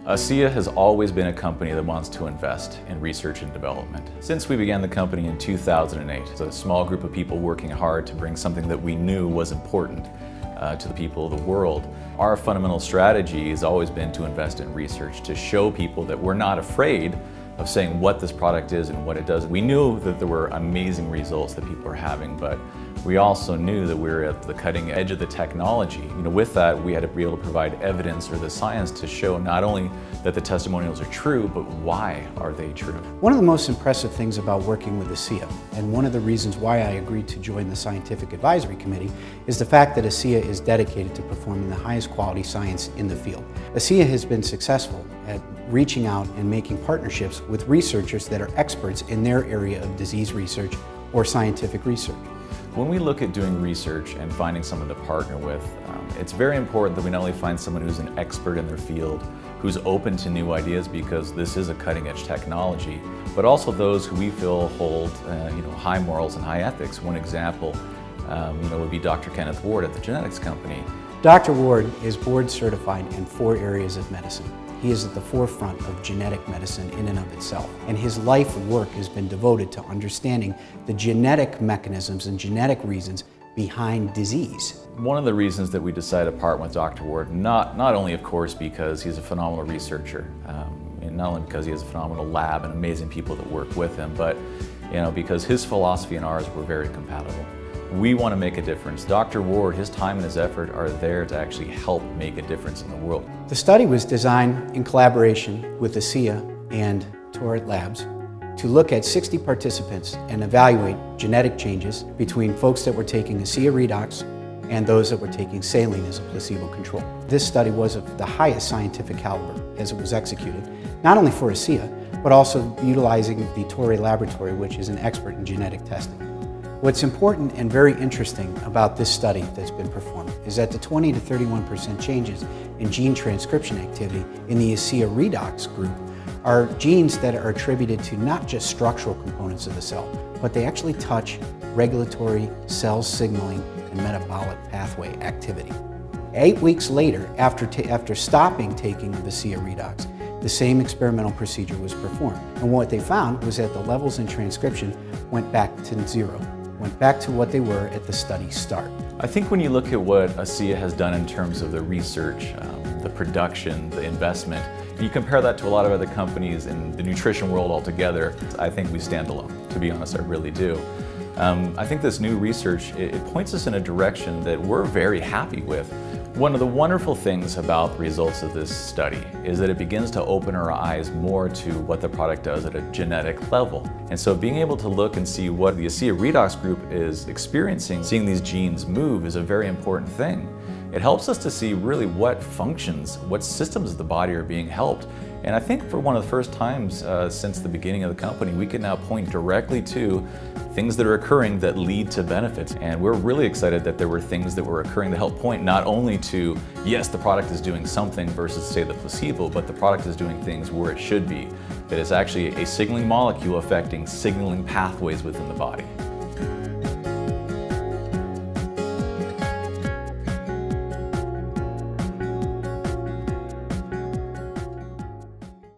ASEA has always been a company that wants to invest in research and development. Since we began the company in 2008, it's a small group of people working hard to bring something that we knew was important to the people of the world. Our fundamental strategy has always been to invest in research, to show people that we're not afraid of saying what this product is and what it does. We knew that there were amazing results that people are having, but we also knew that we were at the cutting edge of the technology. With that, we had to be able to provide evidence or the science to show not only that the testimonials are true, but why are they true. One of the most impressive things about working with ASEA, and one of the reasons why I agreed to join the Scientific Advisory Committee, is the fact that ASEA is dedicated to performing the highest quality science in the field. ASEA has been successful at reaching out and making partnerships with researchers that are experts in their area of disease research or scientific research. When we look at doing research and finding someone to partner with, it's very important that we not only find someone who's an expert in their field, who's open to new ideas because this is a cutting-edge technology, but also those who we feel hold high morals and high ethics. One example would be Dr. Kenneth Ward at the genetics company. Dr. Ward is board certified in 4 areas of medicine. He is at the forefront of genetic medicine in and of itself, and his life work has been devoted to understanding the genetic mechanisms and genetic reasons behind disease. One of the reasons that we decided to partner with Dr. Ward, not only of course because he's a phenomenal researcher, and not only because he has a phenomenal lab and amazing people that work with him, but because his philosophy and ours were very compatible. We want to make a difference. Dr. Ward, his time and his effort are there to actually help make a difference in the world. The study was designed in collaboration with ASEA and Taueret Labs to look at 60 participants and evaluate genetic changes between folks that were taking ASEA REDOX and those that were taking saline as a placebo control. This study was of the highest scientific caliber as it was executed, not only for ASEA, but also utilizing the Taueret Laboratory, which is an expert in genetic testing. What's important and very interesting about this study that's been performed is that the 20 to 31% changes in gene transcription activity in the ASEA REDOX group are genes that are attributed to not just structural components of the cell, but they actually touch regulatory cell signaling and metabolic pathway activity. 8 weeks later, after stopping taking of ASEA REDOX, the same experimental procedure was performed. And what they found was that the levels in transcription went back to 0. Went back to what they were at the study start. I think when you look at what ASEA has done in terms of the research, the production, the investment, and you compare that to a lot of other companies in the nutrition world altogether, I think we stand alone. To be honest, I really do. I think this new research, it points us in a direction that we're very happy with. One of the wonderful things about the results of this study is that it begins to open our eyes more to what the product does at a genetic level. And so being able to look and see what the ASEA REDOX group is experiencing, seeing these genes move is a very important thing. It helps us to see really what functions, what systems of the body are being helped. And I think for one of the first times since the beginning of the company, we can now point directly to things that are occurring that lead to benefits. And we're really excited that there were things that were occurring to help point not only to, yes, the product is doing something versus say the placebo, but the product is doing things where it should be. That it's actually a signaling molecule affecting signaling pathways within the body.